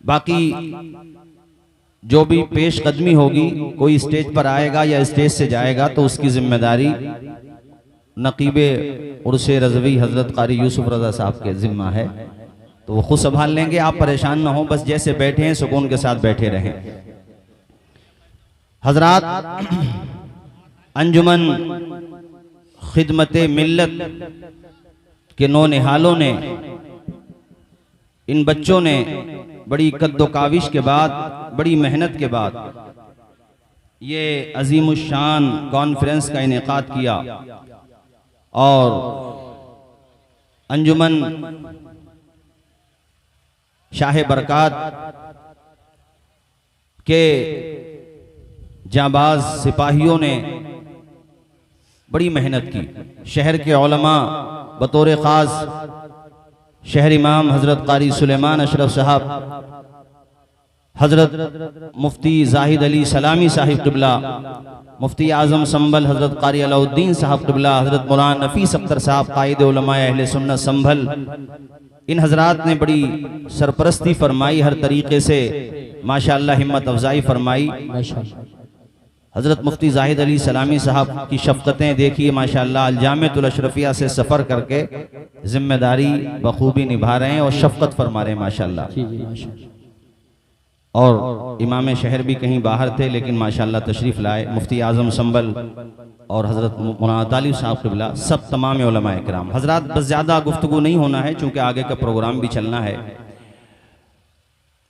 बाकी जो भी पेश कदमी होगी, कोई स्टेज पर आएगा या स्टेज से जाएगा तो उसकी जिम्मेदारी नकीबे उर्स रज़वी हज़रत क़ारी यूसुफ रज़ा साहब के ज़िम्मा है, तो वो खुद संभाल लेंगे। आप परेशान ना हो, बस जैसे बैठे हैं सुकून के साथ बैठे रहें। हजरात, अंजुमन खिदमते मिल्लत के नौनिहालों ने, इन बच्चों ने बड़ी कद्दो काविश के बाद, बड़ी मेहनत के बाद ये अजीमुशान कॉन्फ्रेंस का इनेकाद किया और अंजुमन शाह बरकात के जाबाज सिपाहियों ने बड़ी मेहनत की। शहर के उलमा बतौर ख़ास शहर इमाम हज़रत क़ारी सुलेमान अशरफ साहब, हज़रत मुफ्ती जाहिद अली सलामी साहिब क़िबला, मुफ्ती आज़म संभल हज़रत क़ारी अलाउद्दीन साहब क़िबला, हज़रत मौलाना नफ़ीस अख्तर साहब क़ाइद उलमाए अहले सुन्नत संभल, इन हज़रात ने बड़ी सरपरस्ती फरमाई, हर तरीक़े से माशाअल्लाह हिम्मत अफजाई फरमाई। हज़रत मुफ्ती जाहिद अली सलामी साहब की शफ़क़तें देखिए माशाअल्लाह, अल-जामिअतुल अशरफिया से सफ़र करके ज़िम्मेदारी बखूबी निभा रहे हैं और शफ़क़त फरमा रहे हैं माशाअल्लाह। और इमाम शहर भी कहीं बाहर थे लेकिन माशाअल्लाह तशरीफ़ लाए। मुफ्ती आज़म संभल और हज़रत मौलाना तालिब साहब क़िबला, सब तमाम उलमाए किराम। हज़रात, बस ज़्यादा गुफ्तगू नहीं होना है चूँकि आगे का प्रोग्राम भी चलना है।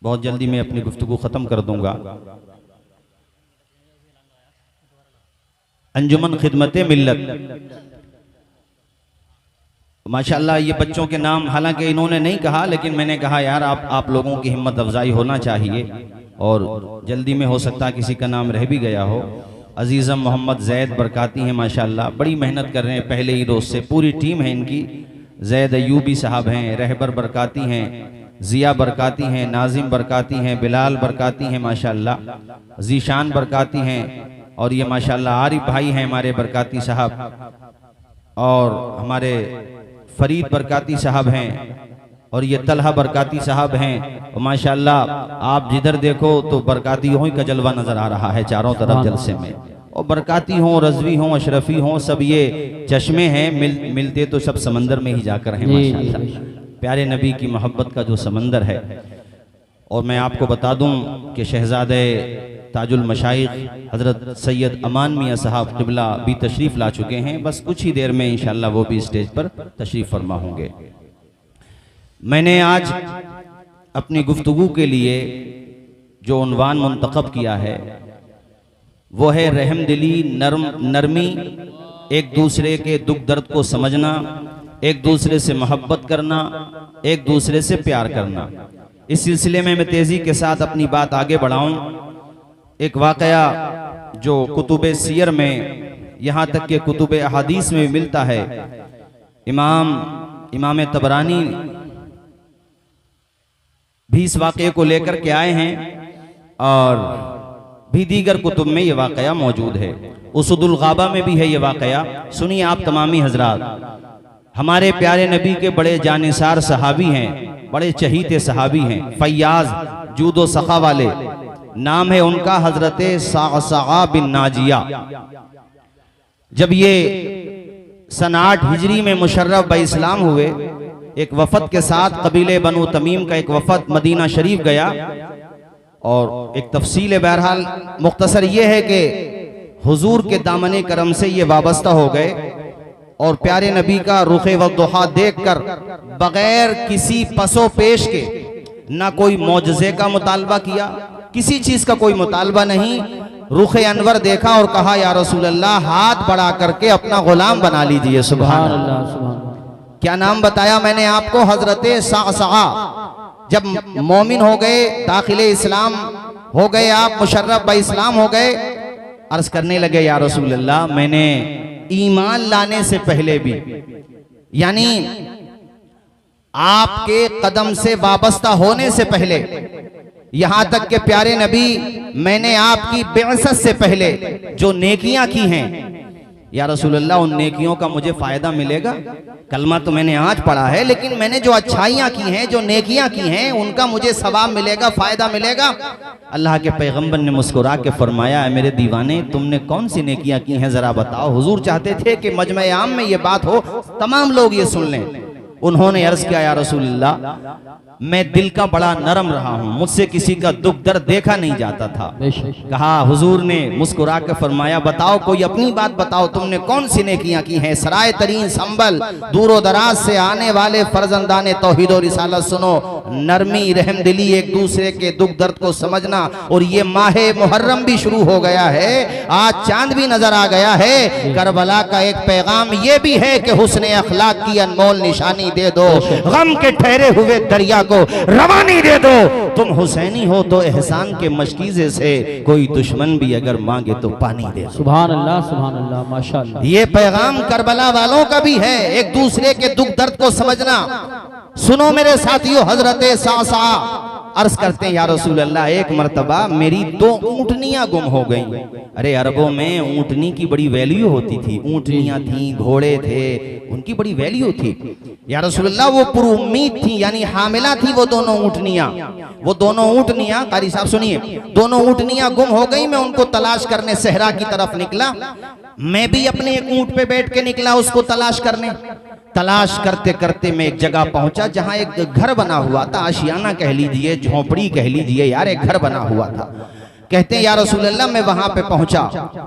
बहुत जल्दी मैं अपनी गुफ्तगू ख़त्म कर दूँगा। अंजुमन खिदमते मिल्लत, माशाअल्लाह ये बच्चों के नाम हालांकि इन्होंने नहीं कहा, लेकिन मैंने कहा यार आप लोगों की हिम्मत अफजाई होना चाहिए और जल्दी में हो सकता है किसी का नाम रह भी गया हो। अजीज़म मोहम्मद जैद बरकाती हैं माशाअल्लाह, बड़ी मेहनत कर रहे हैं पहले ही रोज़ से, पूरी टीम है इनकी। जैद अयूबी साहब हैं, रहबर बरकाती हैं, ज़िया बरकाती हैं, नाजिम बरकाती हैं, बिलाल बरकाती हैं माशाअल्लाह, ज़ीशान बरकाती हैं, और ये माशाअल्लाह आरिफ भाई हैं हमारे बरकाती साहब, और हमारे फरीद बरकाती साहब हैं, और ये तलहा बरकाती साहब हैं। और माशाअल्लाह आप जिधर देखो तो बरकातियों का जलवा नजर आ रहा है चारों तरफ जलसे में। और बरकाती हों, रजवी हों, अशरफी हों, सब ये चश्मे हैं, मिलते तो सब समंदर में ही जाकर हैं माशाअल्लाह। प्यारे नबी की मोहब्बत का जो समंदर है। और मैं आपको बता दूं कि शहजादे ताजुल मशाइख हज़रत सैयद अमान मियाँ साहब क़िबला भी तशरीफ़ ला चुके हैं, बस कुछ ही देर में इंशाअल्लाह वो भी स्टेज पर तशरीफ़ फरमा होंगे। मैंने आज अपनी गुफ्तगू के लिए जो उन्वान मुंतखब किया है वो है रहमदिली, नरमी, एक दूसरे के दुख दर्द को समझना, एक दूसरे से मोहब्बत करना, एक दूसरे से प्यार करना। इस सिलसिले में मैं तेज़ी के साथ अपनी बात आगे बढ़ाऊं। एक वाक़या जो कुतुबे सियर में, यहाँ तक कि कुतुबे अहादीस में मिलता है, इमाम तबरानी भी इस वाक़े को लेकर के आए हैं और भी दीगर कुतुब में ये वाक़या मौजूद है। उसुदुल गाबा में भी है ये वाक़या। सुनिए आप तमामी हजरात, हमारे प्यारे नबी के बड़े जानिसार सहाबी हैं, बड़े चहीते सहाबी हैं, फैयाज जूदो सखा वाले, नाम है उनका हजरत साअसा बिन नाजिया। जब ये सन 8 हिजरी में मुशर्रफ ब इस्लाम हुए, एक वफद के साथ कबीले बनु तमीम का एक वफद मदीना शरीफ गया। और एक तफसील बहरहाल मुख्तसर ये है कि हुजूर के दामने करम से ये वाबस्ता हो गए और प्यारे नबी का रुखे वद्दुहा देखकर बगैर किसी पसो पेश के ना कोई मौजज़े का मुतालबा किया, किसी चीज का कोई मुतालबा नहीं। रुखे अनवर देखा और कहा या रसूल अल्लाह, हाथ बढ़ा करके अपना गुलाम बना लीजिए। सुभान अल्लाह। क्या नाम बताया मैंने आपको? हजरत साअसा। जब मोमिन हो गए, दाखिले इस्लाम हो गए, आप मुशर्रफ ब इस्लाम हो गए, अर्ज करने लगे या रसूल अल्लाह, मैंने ईमान लाने से पहले भी, यानी आपके कदम से वाबस्ता होने से पहले, यहां तक के प्यारे नबी, मैंने आपकी बेअसत से पहले जो नेकियां की हैं, या रसूलल्लाह उन नेकियों का मुझे फायदा मिलेगा? कलमा तो मैंने आज पढ़ा है, लेकिन मैंने जो अच्छाइयाँ की हैं, जो नेकियां की हैं, उनका मुझे सवाब मिलेगा, फायदा मिलेगा? अल्लाह के पैगंबर ने मुस्कुरा के फरमाया, है मेरे दीवाने, तुमने कौन सी नेकियां की हैं जरा बताओ। हुजूर चाहते थे कि मजमे आम में ये बात हो, तमाम लोग ये सुन लें। उन्होंने अर्ज किया, या रसूलल्लाह मैं दिल का बड़ा नरम रहा हूँ, मुझसे किसी का दुख दर्द देखा नहीं जाता था। कहा, हुजूर ने मुस्कुरा कर फरमाया, बताओ कोई अपनी बात बताओ, तुमने कौन सी नेकियां की हैं? सराय तरीन संबल, दूरो दराज से आने वाले फर्जंदाने तौहीद और रिसालत सुनो, नरमी रहमदिली, एक दूसरे के दुख दर्द को समझना। और ये माहे मुहर्रम भी शुरू हो गया है, आज चांद भी नजर आ गया है। करबला का एक पैगाम ये भी है कि हुस्न अखलाक की अनमोल निशानी दे दो, गम के ठहरे हुए दरिया को रवानी दे दो। तुम हुसैनी हो तो एहसान के मशकीजे से कोई दुश्मन भी अगर मांगे तो पानी दे। सुभान अल्लाह, माशाअल्लाह। ये पैगाम करबला वालों का भी है, एक दूसरे के दुख दर्द को समझना। सुनो मेरे साथियों, हजरत सासा अर्ज करते हैं, या रसूल अल्लाह एक मर्तबा मेरी 2 ऊँटनियां गुम हो गईं। अरे अरबों में ऊँटनी की बड़ी वैल्यू होती थी, ऊँटनियां थी, घोड़े थे, उनकी बड़ी वैल्यू थी। या रसूल अल्लाह वो पुरुम्मीद थी, यानी हामिला थी वो दोनों ऊँटनियां। कारी साहब सुनिए, दोनों ऊँटनियां गुम हो गई। मैं उनको तलाश करने सहरा की तरफ निकला। मैं भी अपने एक ऊँट पे बैठ के निकला उसको तलाश करने। तलाश करते करते मैं एक जगह पहुंचा जहां एक घर बना हुआ था, आशियाना कह लीजिए, झोपड़ी कह लीजिए, यार एक घर बना हुआ था। कहते हैं, या रसूल अल्लाह मैं वहां पे पहुंचा,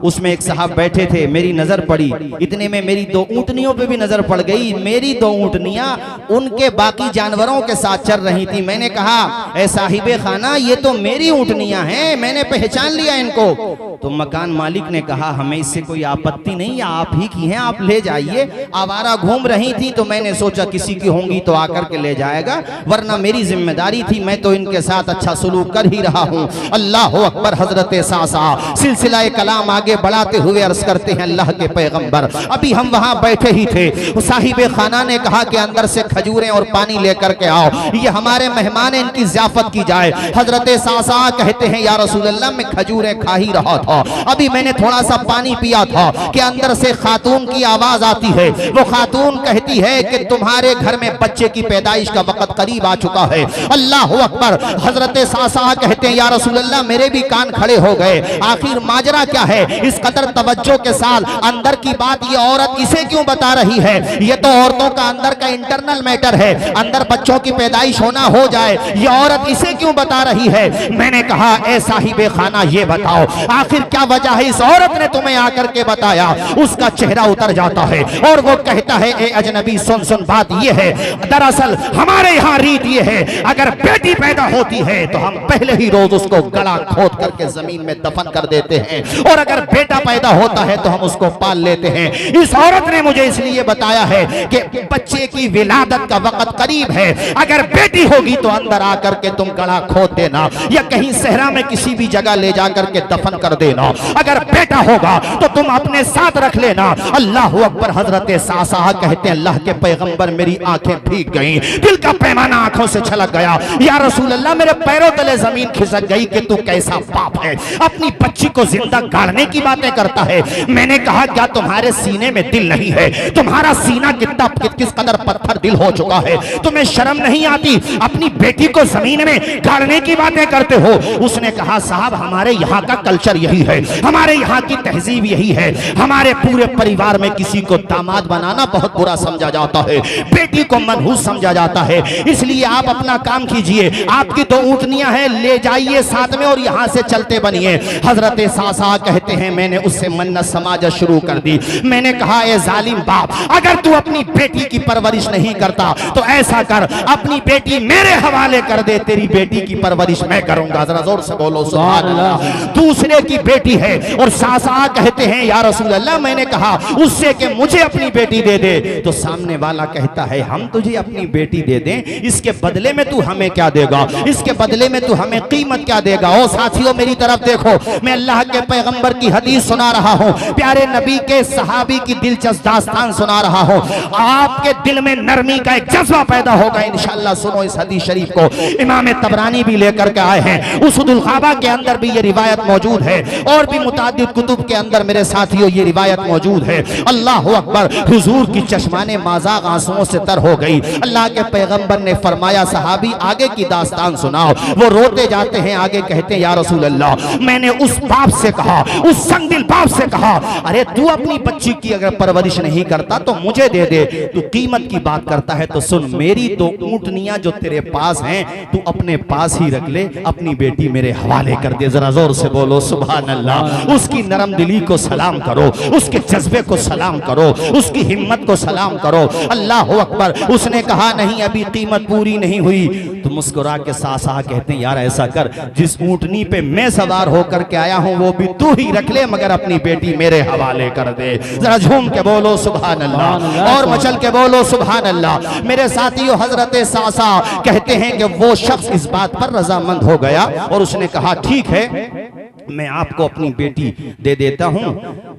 उसमें एक साहब बैठे थे, मेरी नजर पड़ी, इतने में मेरी 2 ऊँटनियों पे भी नजर पड़ गई। मेरी 2 ऊँटनियां उनके बाकी जानवरों के साथ चल रही थी। मैंने कहा, ए साहिबे खाना, ये तो मेरी ऊँटनियां हैं, मैंने पहचान लिया इनको। तो मकान मालिक ने कहा, हमें इससे कोई आपत्ति नहीं, या आप ही की हैं, आप ले जाइए। आवारा घूम रही थी तो मैंने सोचा किसी की होंगी तो आकर के ले जाएगा, वरना मेरी जिम्मेदारी थी, मैं तो इनके साथ अच्छा सलूक कर ही रहा हूँ। अल्लाह अकबर। हजरत सासा सिलसिला कलाम आगे बढ़ाते हुए अर्ज करते हैं, अल्लाह के पैगंबर, अभी हम वहां बैठे ही थे, साहिबे खाना ने कहा कि अंदर से खजूरें और पानी लेकर के आओ, ये हमारे मेहमान हैं, इनकी ज़ियाफत की जाए। हजरत सासा कहते हैं, या रसूल अल्लाह मैं खजूरें खा ही रहा था, अभी मैंने थोड़ा सा पानी पिया था कि अंदर से खातून की आवाज आती है। वो खातून कहती है कि तुम्हारे घर में बच्चे की पैदाइश का वक्त करीब आ चुका है। अल्लाह अकबर। हजरत सासा कहते हैं, या रसूल अल्लाह मेरे भी कान खड़े हो गए, आखिर माजरा क्या है? इस कदर तवज्जो के साथ अंदर की बात ये औरत इसे क्यों बता रही है? ये तो औरतों का अंदर का इंटरनल मैटर है, अंदर बच्चों की पैदाइश होना हो जाए, ये औरत इसे क्यों बता रही है? मैंने कहा, ए साहिबे खाना ये बताओ आखिर क्या वजह है इस औरत ने तुम्हें आकर के बताया? उसका चेहरा उतर जाता है और वो कहता है, ए अजनबी सुन सुन, बात ये है, दरअसल हमारे यहाँ रीत ये है, अगर बेटी पैदा होती है तो हम पहले ही रोज उसको गला खोद करके जमीन में दफन कर देते हैं, और अगर बेटा पैदा होता है तो हम उसको पाल लेते हैं। इस औरत ने मुझे इसलिए बताया है कि बच्चे की विलादत का वक्त करीब है, अगर बेटी होगी तो अंदर आकर के तुम गला खोद देना या कहीं सहरा में किसी भी जगह ले जाकर के दफन कर देना, अगर बेटा होगा तो तुम अपने साथ रख लेना। अल्लाह अकबर। हजरत सासा कहते हैं, अल्लाह के पैगंबर मेरी आंखें भीग गईं, दिल का पैमाना आंखों से छलक गया। या रसूल अल्लाह मेरे पैरों तले जमीन खिसक गई कि तू कैसा बाप है, अपनी बच्ची को जिंदा गाड़ने की बातें करता है। मैंने कहा, क्या तुम्हारे सीने में दिल नहीं है? तुम्हारा सीना किस कदर पत्थर दिल हो चुका है, तुम्हें शर्म नहीं आती? अपनी बेटी को जमीन में गाड़ने की बातें करते हो। उसने कहा, साहब हमारे यहाँ का कल्चर यही है, हमारे यहाँ की तहजीब यही है, हमारे पूरे परिवार में किसी को दामाद बनाना बहुत बुरा समझा जाता है, बेटी को मनहूस समझा जाता है, इसलिए आप अपना काम कीजिए, आपकी 2 ऊँटनियां हैं, ले जाइए साथ में और यहाँ से चलते बनिए। हजरत सासा कहते हैं, मैंने उससे मन्नत समाज शुरू कर दी। मैंने कहा, ए जालिम बाप, अगर तू अपनी बेटी की परवरिश नहीं करता तो ऐसा कर, अपनी बेटी मेरे हवाले कर दे, तेरी बेटी की परवरिश मैं करूंगा। जरा जोर से बोलो सुभान अल्लाह। दूसरे की बेटी है और सासा कहते हैं, या रसूल अल्लाह मैंने कहा उससे कि मुझे अपनी बेटी दे दे, तो सामने वाला कहता है, हम तुझे अपनी बेटी दे दें, इसके बदले में तू हमें क्या देगा? इसके बदले में तू हमें कीमत क्या देगा? ओ साथियों चलो मेरी तरफ देखो, मैं अल्लाह के पैगंबर की हदीस सुना रहा हूँ, प्यारे नबी के सहाबी की दिलचस्प दास्तान सुना रहा हूँ। आपके दिल में नरमी का एक जज्बा पैदा होगा इंशाअल्लाह। सुनो इस हदीस शरीफ को, इमाम तबरानी भी लेकर के आए हैं, उसदुल खाबा के अंदर भी ये रिवायत मौजूद है और भी मुतादिद कुतुब के अंदर मेरे साथियों ये रिवायत मौजूद है। अल्लाह अकबर, हुजूर की चश्माने माज़ाग आंसुओं से तर हो गई। अल्लाह के पैगंबर ने फरमाया सहाबी आगे की दास्तान सुनाओ। वो रोते जाते हैं, आगे कहते हैं या रसूल अल्लाह, मैंने उस बाप से कहा, उस संगदिल बाप से कहा, अरे तू अपनी बच्ची की अगर परवरिश नहीं करता तो मुझे दे दे, तू कीमत की बात करता है तो सुन, मेरी दो ऊंटनियां जो तेरे पास हैं तू अपने पास ही रख ले, अपनी बेटी मेरे हवाले कर दे। जरा जोर से बोलो सुभान अल्लाह। उसकी नरम दिली को सलाम करो, उसके जज्बे को सलाम करो, उसकी हिम्मत को सलाम करो। अल्लाह अकबर। उसने कहा नहीं अभी कीमत पूरी नहीं हुई, तो मुस्कुरा के सासा कहते हैं यार ऐसा कर, जिस ऊंटनी पे मैं सवार होकर के आया हूं वो भी तू ही रख ले, मगर अपनी बेटी मेरे हवाले कर दे। जरा झूम के बोलो सुभान अल्लाह और मचल के बोलो सुभान अल्लाह। मेरे साथियों हजरत सासा कहते हैं कि वो शख्स इस बात पर रजामंद हो गया और उसने कहा ठीक है मैं आपको अपनी बेटी दे देता हूं,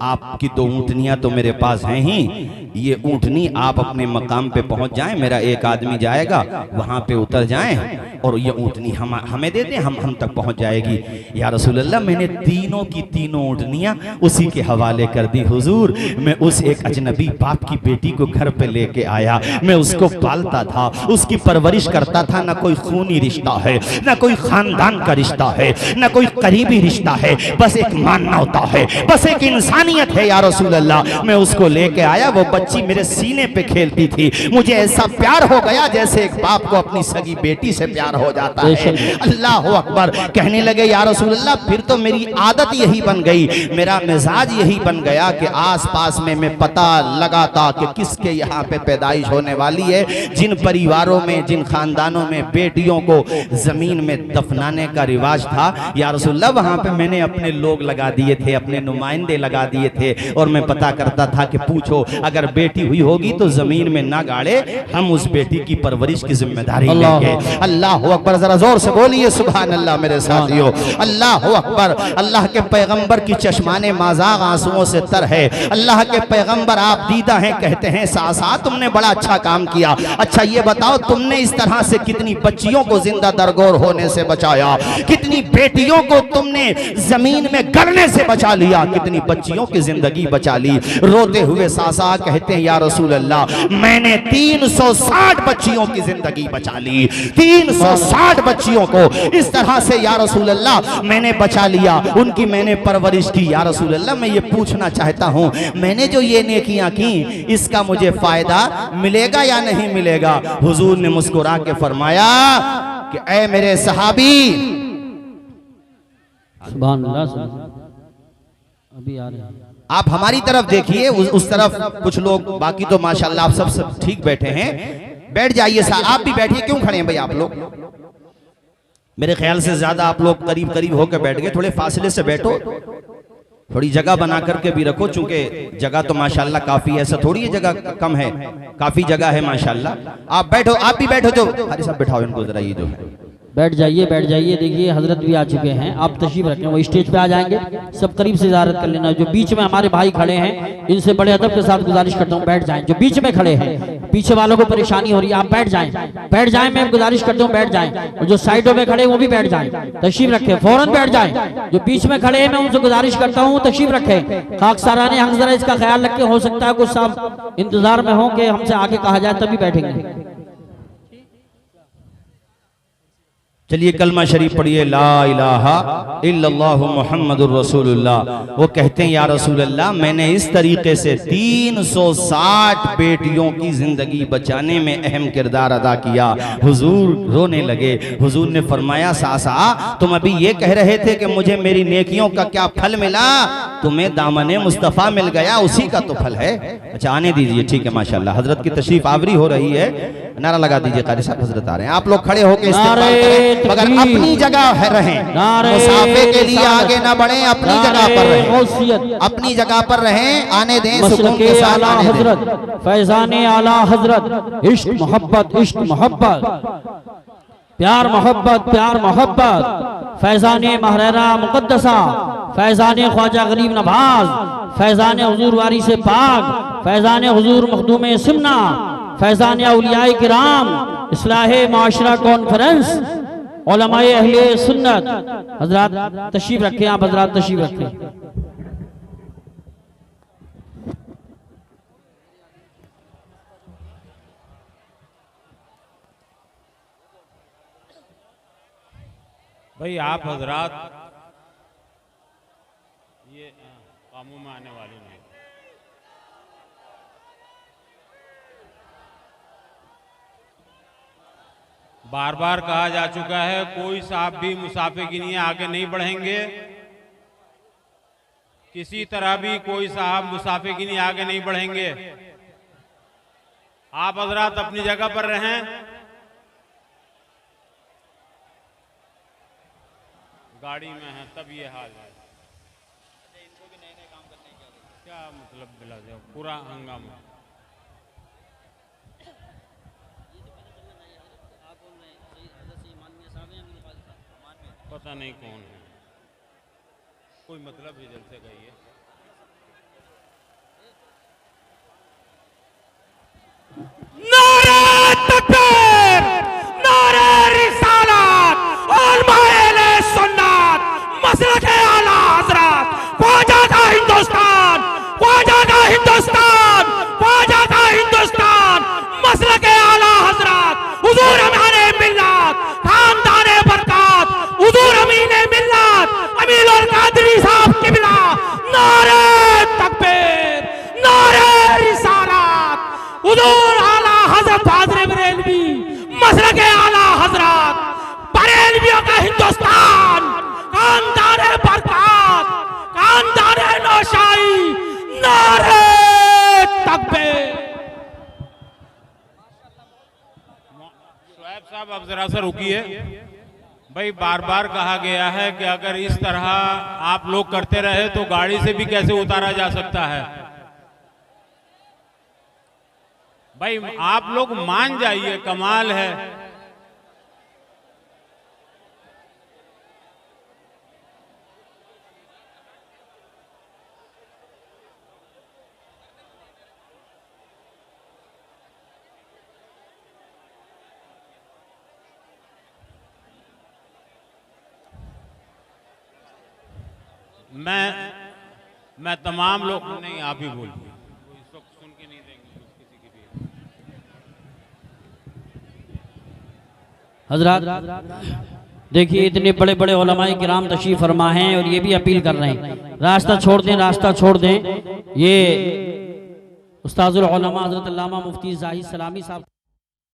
आपकी दो ऊंटनियां तो मेरे पास हैं ही, ये ऊंटनी आप अपने मकाम पे पहुंच जाएं, मेरा एक आदमी जाएगा वहां पे उतर जाएं और ये ऊंटनी हमें दे दें, हम तक पहुंच जाएगी। या रसूल अल्लाह मैंने तीनों की तीनों ऊंटनियां उसी के हवाले कर दी। हुजूर मैं उस एक अजनबी बाप की बेटी को घर पे लेके आया, मैं उसको पालता था, उसकी परवरिश करता था, ना कोई खूनी रिश्ता है, ना कोई खानदान का रिश्ता है, ना कोई करीबी रिश्ता है, बस एक मानवता है, बस एक इंसानियत है। या रसूल अल्लाह मैं उसको लेके आया, वो बच्ची मेरे सीने पे खेलती थी, मुझे ऐसा प्यार हो गया जैसे एक बाप को अपनी सगी बेटी से प्यार हो जाता है। अल्लाह अकबर। कहने लगे या रसूल अल्लाह फिर तो मेरी आदत यही बन गई, मेरा मिजाज यही बन गया कि आस पास में मैं पता लगाता कि किसके यहाँ पे पैदाइश होने वाली है। जिन परिवारों में, जिन खानदानों में बेटियों को जमीन में दफनाने का रिवाज था या रसूल अल्लाह वहां पे मैंने अपने लोग लगा दिए थे, अपने नुमाइंदे लगा दिए थे और मैं पता करता था कि पूछो अगर बेटी हुई होगी तो जमीन में ना गाड़े, हम उस बेटी की परवरिश की जिम्मेदारी लेंगे। अल्लाह अकबर। जरा जोर से बोलिए सुभान अल्लाह मेरे साथियों। अल्लाह अकबर। अल्लाह के पैगंबर की चश्माने माज़ाग आंसुओं से तर है। अल्लाह के पैगंबर आप दीदा हैं, कहते हैं सासा तुमने बड़ा अच्छा काम किया। अच्छा ये बताओ तुमने इस तरह से कितनी बच्चियों को जिंदा दरगोर होने से बचाया, कितनी बेटियों को तुमने जमीन में गलने से बचा लिया, कितनी बच्चियों की जिंदगी बचा ली। रोते हुए सासा कहते हैं या रसूल अल्लाह मैंने 360 बच्चियों की जिंदगी बचा ली, 360 बच्चियों को इस तरह से या रसूल अल्लाह मैंने बचा लिया, उनकी मैंने परवरिश की। या रसूल अल्लाह मैं ये पूछना चाहता हूँ मैंने जो ये नेकियां की इसका मुझे फायदा मिलेगा या नहीं मिलेगा? हुजूर ने मुस्कुरा के फरमाया कि ऐ मेरे सहाबी, सुभान अल्लाह। अभी आ रहे हैं, आप हमारी तरफ देखिए, उस तरफ कुछ लोग, बाकी तो माशाल्लाह आप सब ठीक बैठे हैं। बैठ जाइए साहब, आप भी बैठिए, क्यों खड़े हैं भाई आप लोग? मेरे ख्याल से ज्यादा आप लोग करीब करीब होकर बैठ गए, थोड़े फासले से बैठो, थोड़ी जगह बना करके भी रखो, चूंकि जगह तो माशाल्लाह काफी है, ऐसा थोड़ी जगह कम है, काफी जगह है माशाल्लाह। आप बैठो, आप भी बैठो, जो हरी साहब बैठाओ इनको जरा, ये जो है बैठ जाइए, बैठ जाइए। देखिए हजरत भी आ चुके हैं, आप तशरीफ रखें, वो स्टेज पे आ जाएंगे, सब करीब से ज़ियारत कर लेना। जो बीच में हमारे भाई खड़े हैं इनसे बड़े अदब के साथ गुजारिश करता हूँ बैठ जाएं। जो बीच में खड़े हैं, पीछे वालों को परेशानी हो रही है, आप बैठ जाएं, बैठ जाएं, मैं गुजारिश करता हूँ बैठ जाएं। और जो साइडों में खड़े वो भी बैठ जाएं, तशरीफ रखें, फौरन बैठ जाएं। जो बीच में खड़े हैं मैं उनसे गुजारिश करता हूँ तशरीफ रखें। खाकसाराने हक जरा इसका ख्याल रखें, हो सकता है कुछ साहब इंतजार में हो कि हमसे आगे कहा जाए तभी बैठेंगे। चलिए कलमा शरीफ पढ़िए, ला इलाहा इल्लल्लाहु मुहम्मदुर रसूलुल्लाह। वो कहते हैं या रसूल अल्लाह मैंने इस तरीके से 360 बेटियों की जिंदगी बचाने में अहम किरदार अदा किया। हुजूर रोने लगे। हुजूर ने फरमाया सासा तुम अभी ये कह रहे थे कि मुझे मेरी नेकियों का क्या फल मिला, तुम्हें दामने मुस्तफ़ा मिल गया, उसी का तो फल है। अच्छा आने दीजिए, ठीक है माशाल्लाह। हजरत की तशरीफ आवरी हो रही है, नारा लगा दीजिए, कारी साहब हजरत आ रहे हैं। आप लोग खड़े होकर इस्तेमाल करें, मगर अपनी जगह है रहें, मुसाफे के लिए आगे ना बढ़े, अपनी जगह पर रहें, अपनी जगह पर रहें, आने दें सुकून के साथ आने दें। हजरत फैजाने आला हजरत, इश्क मोहब्बत, इश्क मोहब्बत, प्यार मोहब्बत, प्यार मोहब्बत। फैज़ान महरेरा मुक़द्दसा, फैज़ान ख्वाजा गरीब नवाज, फैज़ान हुजूर वारिस पाक, फैज़ान हुजूर मखदूम सिमना, फैज़ान औलियाए किराम, इस्लाहे माशरा कॉन्फ्रेंस, उलमाए अहले सुन्नत। हजरात तशरीफ रखें, आप हजरात तशरीफ रखें। भाई आप हजरात ये कामों में आने वाले नहीं। बार बार कहा जा चुका है कोई साहब भी मुसाफिर के लिए आगे नहीं बढ़ेंगे, किसी तरह भी कोई साहब मुसाफिर के लिए आगे नहीं बढ़ेंगे। आप हजरात अपनी जगह पर रहें। गाड़ी में है तब ये हाल है। इनको भी नए नए काम करने की क्या मतलब बिला जाओ पूरा हंगामा। पता नहीं कौन है, कोई मतलब ही जल से गई है। नारे तकबीर, नारे रिसालत, उलमाए सुन्नत, मसलके आला हज़रत, ख्वाजा का हिंदुस्तान, ख्वाजा का हिंदुस्तान, ख्वाजा का हिंदुस्तान, मसलके आला हज़रत, हुजूर हमारे मिल्लत, खानदाने बरकत, हुजूर अमीने मिल्लत, अमीर और कादरी साहब किबला। नारे तकबीर, नारे रिसालत, हुजूर आला हज़रत हाज़िर बरेलवी, मसलके आला हज़रत, बरेलवियों का हिंदुस्तान, खानदाने बरकत, खानदाने नौशाई। नारे तकबीर। शुएब साहब अब जरा सा रुकिए। भाई बार बार कहा गया है कि अगर इस तरह आप लोग करते रहे तो गाड़ी से भी कैसे उतारा जा सकता है। भाई आप लोग मान जाइए, कमाल है। मैं तमाम लोग नहीं, आप ही बोलिए, इस वक्त सुन के नहीं देंगे किसी की भी। हजरात देखिए इतने बड़े बड़े उलमाए किराम तशरीफ फरमा हैं और ये भी अपील कर रहे हैं रास्ता छोड़ दें, रास्ता छोड़ दें। ये उस्ताजुल उलमा हजरत अल्लामा मुफ्ती जाहिद सलामी साहब